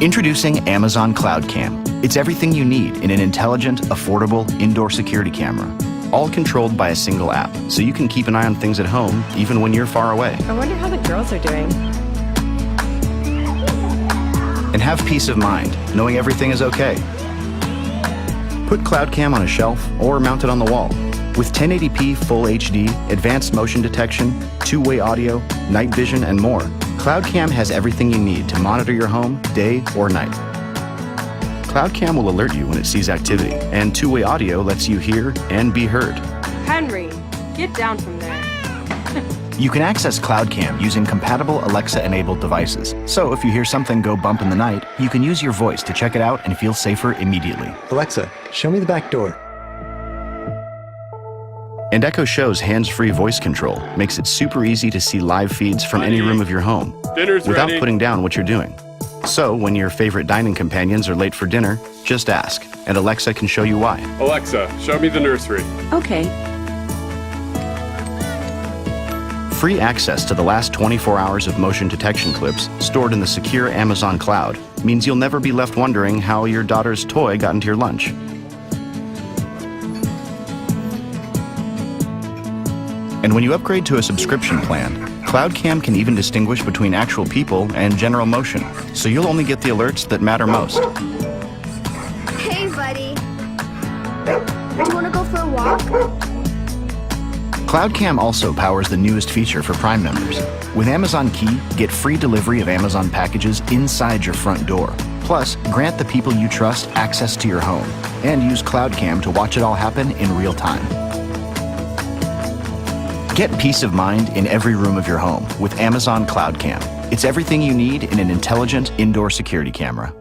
Introducing Amazon Cloud Cam. It's everything you need in an intelligent, affordable, indoor security camera. All controlled by a single app, so you can keep an eye on things at home, even when you're far away. I wonder how the girls are doing. And have peace of mind, knowing everything is okay. Put Cloud Cam on a shelf or mount it on the wall. With 1080p Full HD, advanced motion detection, two-way audio, night vision, and more, Cloud Cam has everything you need to monitor your home day or night. Cloud Cam will alert you when it sees activity, and two-way audio lets you hear and be heard. Henry, get down from there. You can access Cloud Cam using compatible Alexa-enabled devices. So if you hear something go bump in the night, you can use your voice to check it out and feel safer immediately. Alexa, show me the back door. And Echo Show's hands-free voice control makes it super easy to see live feeds from any room of your home without putting down what you're doing. So when your favorite dining companions are late for dinner, just ask, and Alexa can show you why. Alexa, show me the nursery. Okay. Free access to the last 24 hours of motion detection clips stored in the secure Amazon cloud means you'll never be left wondering how your daughter's toy got into your lunch. And when you upgrade to a subscription plan, Cloud Cam can even distinguish between actual people and general motion, so you'll only get the alerts that matter most. Hey, buddy. Do you want to go for a walk? Cloud Cam also powers the newest feature for Prime members. With Amazon Key, get free delivery of Amazon packages inside your front door. Plus, grant the people you trust access to your home, and use Cloud Cam to watch it all happen in real time. Get peace of mind in every room of your home with Amazon Cloud Cam. It's everything you need in an intelligent indoor security camera.